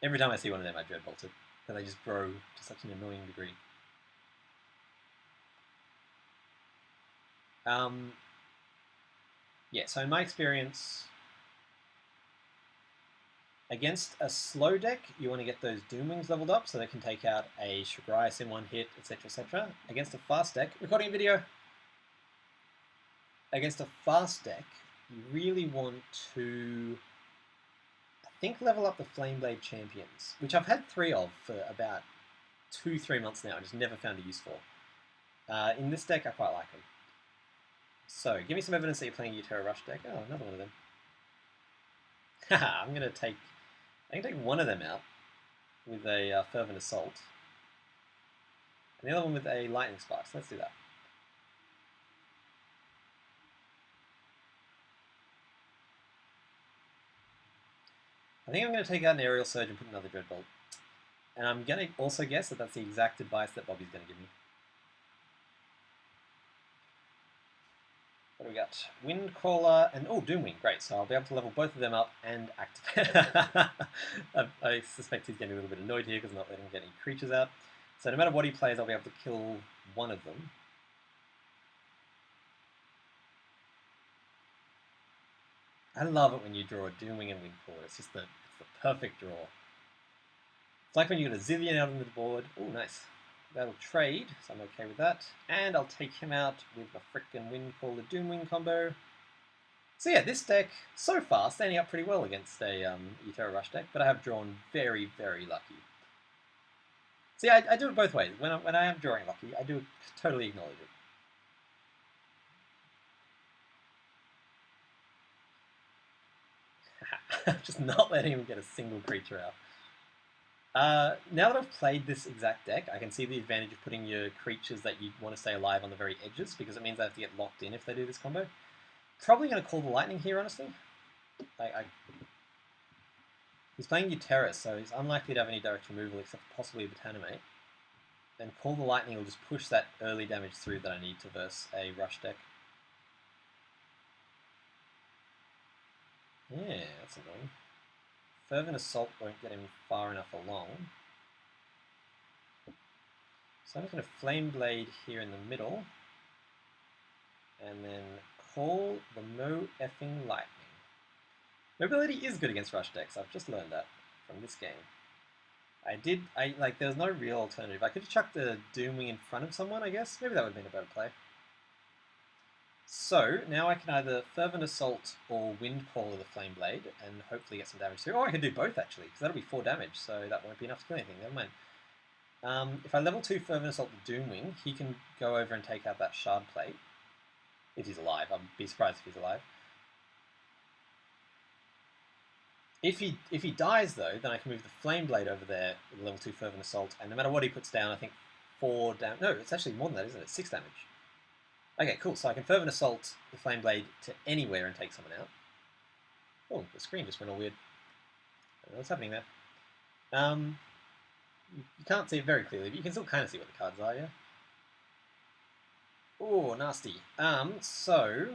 [SPEAKER 1] Every time I see one of them, I Dreadbolt it, because they just grow to such an annoying degree. Yeah, so in my experience, against a slow deck, you want to get those Doom Wings leveled up so they can take out a Shagrias in one hit, etc, etc. Against a fast deck, recording a video, against a fast deck, you really want to, I think, level up the Flameblade Champions, which I've had 3 of for about 2-3 months now. I just never found a use for. In this deck, I quite like them. So, give me some evidence that you're playing a Utera Rush deck. Oh, another one of them. Haha, I can take one of them out with a Fervent Assault. And the other one with a Lightning Spark, so let's do that. I think I'm going to take out an Aerial Surge and put another Dreadbolt. And I'm going to also guess that that's the exact advice that Bobby's going to give me. What do we got? Windcaller and, oh, Doomwing. Great, so I'll be able to level both of them up and activate. I suspect he's getting a little bit annoyed here because I'm not letting him get any creatures out. So no matter what he plays, I'll be able to kill one of them. I love it when you draw a Doomwing and Windcaller. It's just the perfect draw. It's like when you get a Zillion out on the board. Oh, nice. That'll trade, so I'm okay with that. And I'll take him out with my frickin' Windcaller Doomwing combo. So yeah, this deck, so far, standing up pretty well against a Utera Rush deck, but I have drawn very, very lucky. See, I do it both ways. When I am drawing lucky, I do totally acknowledge it. Just not letting him get a single creature out. Now that I've played this exact deck, I can see the advantage of putting your creatures that you want to stay alive on the very edges, because it means I have to get locked in if they do this combo. Probably going to call the Lightning here, honestly. He's playing Utera, so he's unlikely to have any direct removal except possibly a Botanimate. Then call the Lightning will just push that early damage through that I need to verse a Rush deck. Yeah, that's annoying. Fervent Assault won't get him far enough along. So I'm just going to Flame Blade here in the middle. And then call the Mo-effing Lightning. Mobility is good against Rush decks, I've just learned that from this game. There was no real alternative. I could have chucked the Doomwing in front of someone, I guess. Maybe that would have been a better play. So, now I can either Fervent Assault or Windcaller the Flame Blade and hopefully get some damage through. Or I could do both, actually, because that'll be 4 damage, so that won't be enough to kill anything. Never mind. If I level 2 Fervent Assault the Doomwing, he can go over and take out that Shard Plate. If he's alive. I'd be surprised if he's alive. If he dies, though, then I can move the Flame Blade over there with level 2 Fervent Assault, and no matter what he puts down, I think 4 damage. No, it's actually more than that, isn't it? 6 damage. Okay, cool. So I can Fervent Assault the Flame Blade to anywhere and take someone out. Oh, the screen just went all weird. I don't know what's happening there. You can't see it very clearly, but you can still kind of see what the cards are, yeah? Oh, nasty. So...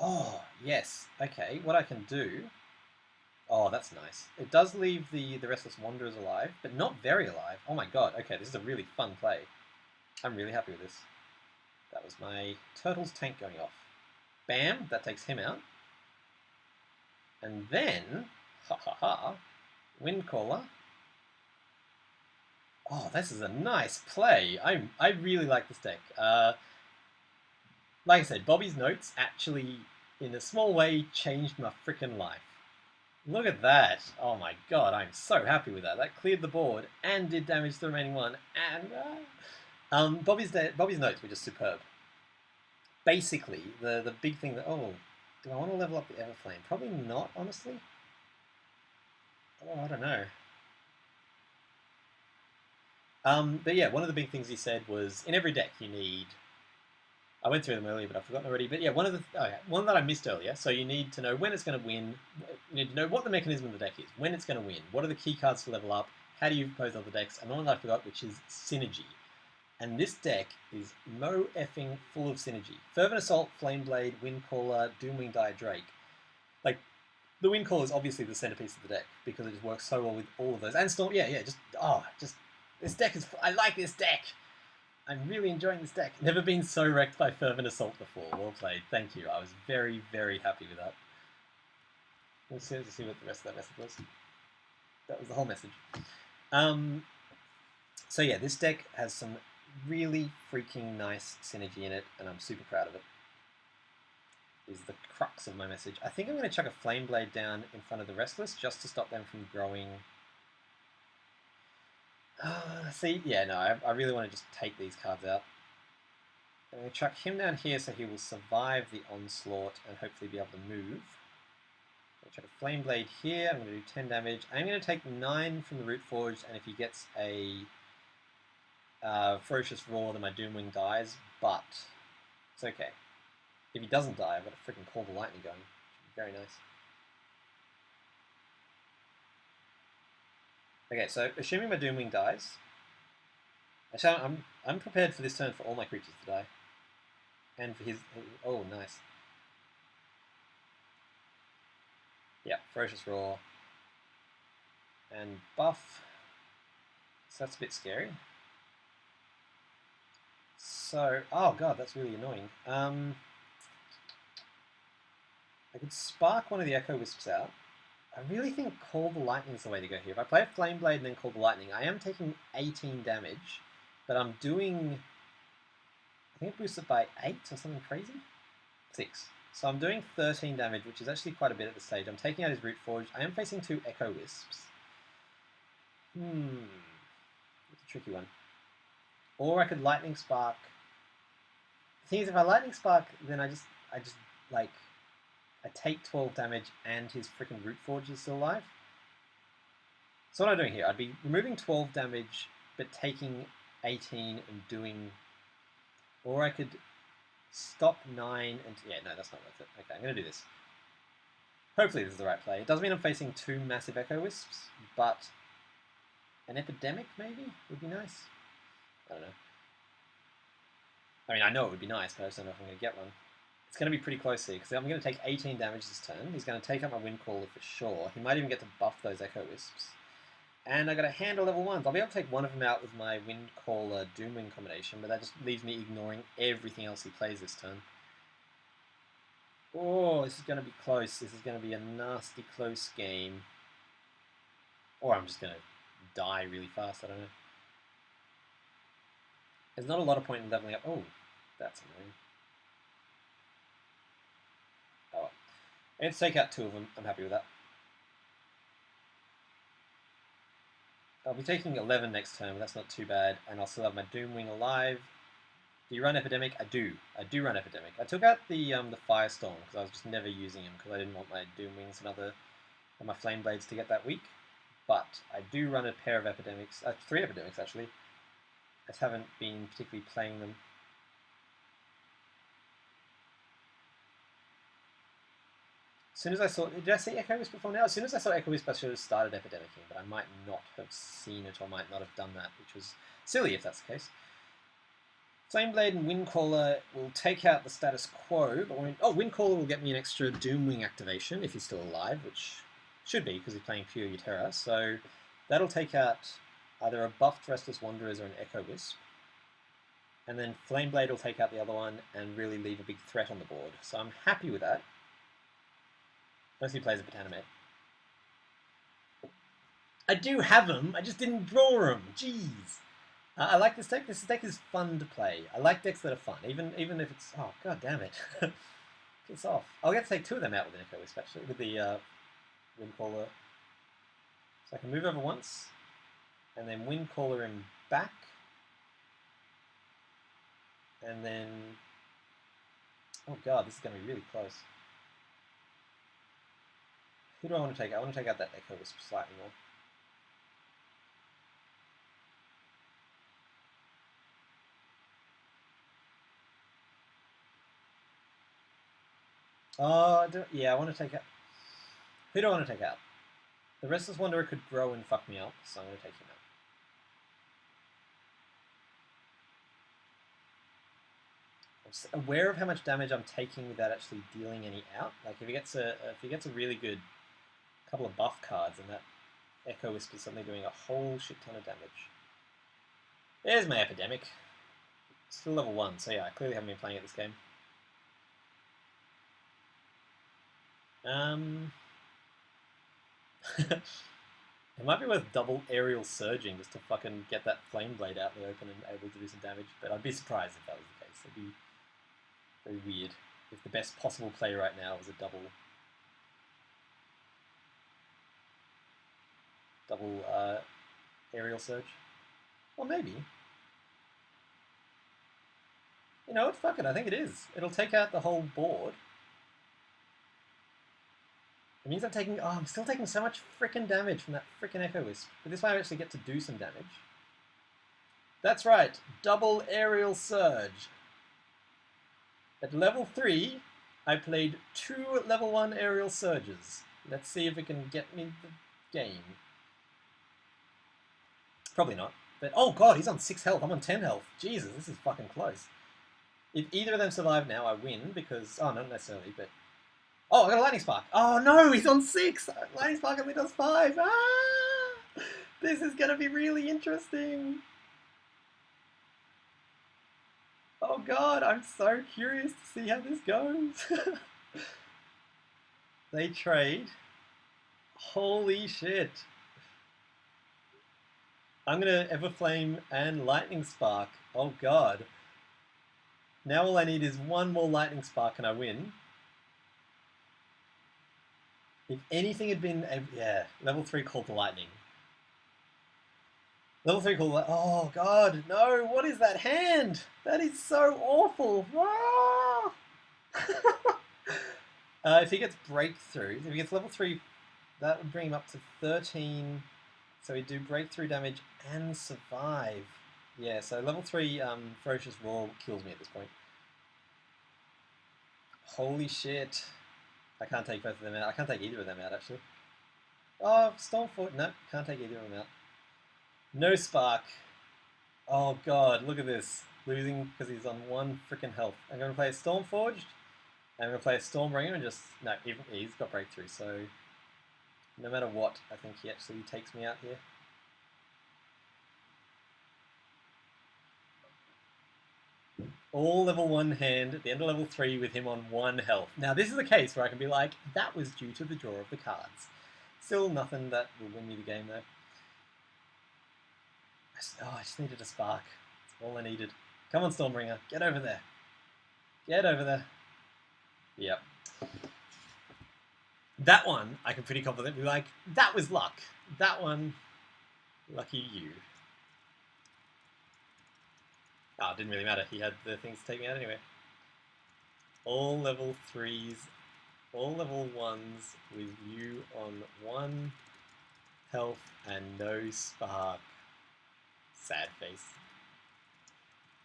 [SPEAKER 1] Oh, yes. Okay, what I can do... Oh, that's nice. It does leave the Restless Wanderers alive, but not very alive. Oh my god, okay, this is a really fun play. I'm really happy with this. That was my Turtles tank going off. Bam, that takes him out. And then, Windcaller. Oh, this is a nice play. I really like this deck. Like I said, Bobby's notes actually, in a small way, changed my freaking life. Look at that. Oh my god, I'm so happy with that. That cleared the board and did damage to the remaining one. And Bobby's notes were just superb. Basically, the big thing that... Oh, do I want to level up the Everflame? Probably not, honestly. Oh, I don't know. But yeah, one of the big things he said was, in every deck you need... I went through them earlier, but I've forgotten already. But yeah, one that I missed earlier. So you need to know when it's going to win. You need to know what the mechanism of the deck is, when it's going to win, what are the key cards to level up, how do you propose other decks, and the one that I forgot, which is Synergy. And this deck is mo-effing full of synergy. Fervent Assault, Flameblade, Windcaller, Doomwing, Dire Drake. Like, the Windcaller is obviously the centerpiece of the deck because it just works so well with all of those. And Storm, just this deck is... I like this deck! I'm really enjoying this deck. Never been so wrecked by Fervent Assault before. Well played. Thank you. I was very, very happy with that. Let's see what the rest of that message was. That was the whole message. So yeah, this deck has some really freaking nice synergy in it, and I'm super proud of it. Is the crux of my message. I think I'm going to chuck a Flame Blade down in front of the Restless just to stop them from growing. See, yeah, no, I really want to just take these cards out. I'm going to chuck him down here so he will survive the onslaught and hopefully be able to move. I'm going to chuck a Flame Blade here. I'm going to do 10 damage. I'm going to take 9 from the Root Forge, and if he gets a Ferocious Roar, then my Doomwing dies, but it's okay. If he doesn't die, I've got to freaking Call the Lightning going. Very nice. Okay, so assuming my Doomwing dies, actually I'm prepared for this turn for all my creatures to die. And for his... Oh, nice. Yeah, Ferocious Roar. And buff. So that's a bit scary. So... Oh god, that's really annoying. I could spark one of the Echo Wisps out. I really think Call the Lightning is the way to go here. If I play a Flame Blade and then Call the Lightning, I am taking 18 damage, but I'm doing... I think it boosts it by 8 or something crazy? 6. So I'm doing 13 damage, which is actually quite a bit at this stage. I'm taking out his Root Forge. I am facing 2 Echo Wisps. It's a tricky one. Or I could Lightning Spark. The thing is, if I Lightning Spark, then I just like... I take 12 damage and his freaking Root Forge is still alive. So what I'm doing here, I'd be removing 12 damage, but taking 18 and doing... Or I could stop 9 and... Yeah, no, that's not worth it. Okay, I'm going to do this. Hopefully this is the right play. It does mean I'm facing 2 massive Echo Wisps, but an Epidemic maybe would be nice. I don't know. I mean, I know it would be nice, but I just don't know if I'm going to get one. It's going to be pretty close here, because I'm going to take 18 damage this turn. He's going to take up my Windcaller for sure. He might even get to buff those Echo Wisps. And I got a hand of level 1s. I'll be able to take one of them out with my Windcaller Doomwing combination, but that just leaves me ignoring everything else he plays this turn. Oh, this is going to be close. This is going to be a nasty close game. Or I'm just going to die really fast, I don't know. There's not a lot of point in leveling up. Oh, that's annoying. Oh, let's take out 2 of them. I'm happy with that. I'll be taking 11 next turn, but that's not too bad. And I'll still have my Doomwing alive. Do you run Epidemic? I do. I do run Epidemic. I took out the Firestorm because I was just never using him because I didn't want my Doomwings and my Flame Blades to get that weak. But I do run a pair of Epidemics, 3 Epidemics actually. I just haven't been particularly playing them. As soon as I saw... Did I see Echo Wisp before now? As soon as I saw Echo Wisp, I should have started Epidemicing, but I might not have seen it or might not have done that, which was silly if that's the case. Flameblade and Windcaller will take out the status quo, but Windcaller will get me an extra Doomwing activation if he's still alive, which should be because he's playing pure Uterra. So that'll take out either a buffed Restless Wanderers or an Echo Wisp. And then Flameblade will take out the other one and really leave a big threat on the board. So I'm happy with that. Unless he plays a Botanimate. I do have them, I just didn't draw them. Jeez. I like this deck. This deck is fun to play. I like decks that are fun, even if it's... Oh, god damn it. Piss off. I'll get to take 2 of them out with an Echo Wisp, actually, with the Windcaller. So I can move over once, and then Windcaller him back. And then... Oh god, this is going to be really close. Who do I want to take out? I want to take out that Echo Wisp slightly more. Yeah, I want to take out... Who do I want to take out? The Restless Wanderer could grow and fuck me up, so I'm going to take him out. I'm aware of how much damage I'm taking without actually dealing any out. Like if he gets a really good couple of buff cards, and that Echo Wisp is suddenly doing a whole shit ton of damage. There's my Epidemic. Still level 1, so yeah, I clearly haven't been playing at this game. It might be worth double aerial surging just to fucking get that flame blade out in the open and able to do some damage, but I'd be surprised if that was the case. It'd be very weird if the best possible play right now was a double aerial surge. Or maybe. You know what? Fuck it. I think it is. It'll take out the whole board. It means I'm still taking so much freaking damage from that freaking Echo Wisp. But this way I actually get to do some damage. That's right. Double aerial surge. At level 3, I played 2 level 1 aerial surges. Let's see if it can get me the game. Probably not. But oh god, he's on 6 health. I'm on 10 health. Jesus, this is fucking close. If either of them survive now, I win because... Oh, not necessarily, but... Oh, I got a Lightning Spark. Oh no, he's on 6. Lightning Spark only does 5. Ah! This is going to be really interesting. Oh god, I'm so curious to see how this goes. They trade. Holy shit. I'm going to Everflame and Lightning Spark. Oh god. Now all I need is one more Lightning Spark and I win. If anything had been... Yeah, level 3 called the Lightning. Level 3 called the... Oh god, no! What is that hand? That is so awful! Ah! If he gets Breakthrough, if he gets level 3, that would bring him up to 13... So he'd do breakthrough damage and survive. Yeah, so level 3 Ferocious Roar kills me at this point. Holy shit. I can't take both of them out. I can't take either of them out, actually. Oh, Stormforge. No, can't take either of them out. No Spark. Oh god, look at this. Losing because he's on 1 freaking health. I'm going to play a Stormforged. I'm going to play a Stormbringer and just... No, he's got breakthrough, so... No matter what, I think he actually takes me out here. All level 1 hand at the end of level 3 with him on 1 health. Now this is a case where I can be like, that was due to the draw of the cards. Still nothing that will win me the game though. I just needed a spark. That's all I needed. Come on Stormbringer, get over there. Get over there. Yep. That one, I can pretty confidently be like, that was luck. That one, lucky you. Oh, it didn't really matter. He had the things to take me out anyway. All level 3s, all level 1s with you on 1 health and no spark. Sad face.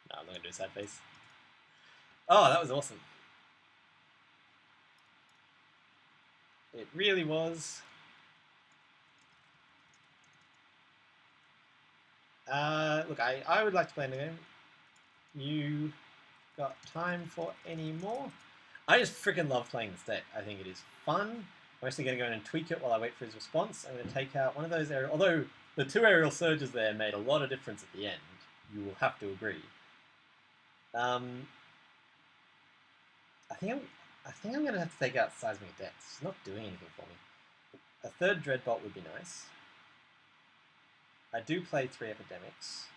[SPEAKER 1] No, I'm not going to do a sad face. Oh, that was awesome. It really was. Look, I would like to play in the game. You got time for any more? I just freaking love playing this deck. I think it is fun. I'm actually going to go in and tweak it while I wait for his response. I'm going to take out one of those aerial... Although the 2 aerial surges there made a lot of difference at the end. You will have to agree. I think I'm going to have to take out Seismic Dex. It's not doing anything for me. A 3rd Dreadbolt would be nice. I do play 3 Epidemics.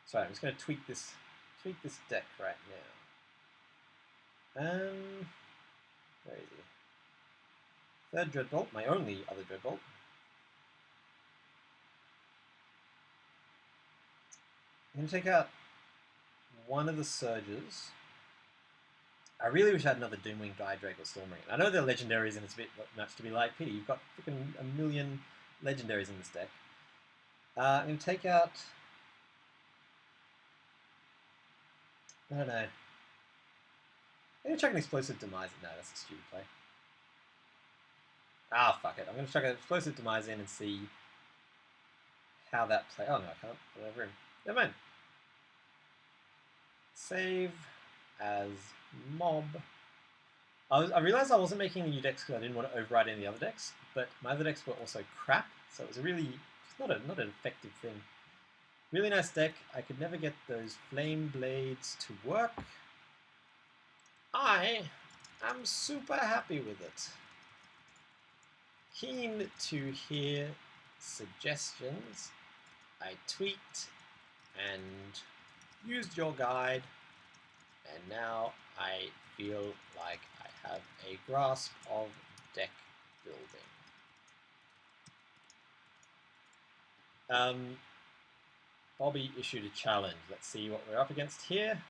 [SPEAKER 1] Sorry, I'm just going to tweak this deck right now. Where is he? 3rd Dreadbolt, my only other Dreadbolt. I'm going to take out one of the Surges. I really wish I had another Doomwing, Didrake, or Stormring. I know they're legendaries and it's a bit much to be like, Peter, you've got freaking a million legendaries in this deck. I'm going to take out... I don't know. I'm going to chuck an Explosive Demise. No, that's a stupid play. Ah, fuck it. I'm going to chuck an Explosive Demise in and see how that plays. Oh, no, I can't. Whatever. Never mind. Save as mob. I realized I wasn't making the new decks because I didn't want to override any of the other decks, but my other decks were also crap, so it was really not an effective thing. Really nice deck. I could never get those flame blades to work. I am super happy with it. Keen to hear suggestions. I tweaked and used your guide, and now I feel like I have a grasp of deck building. Bobby issued a challenge. Let's see what we're up against here.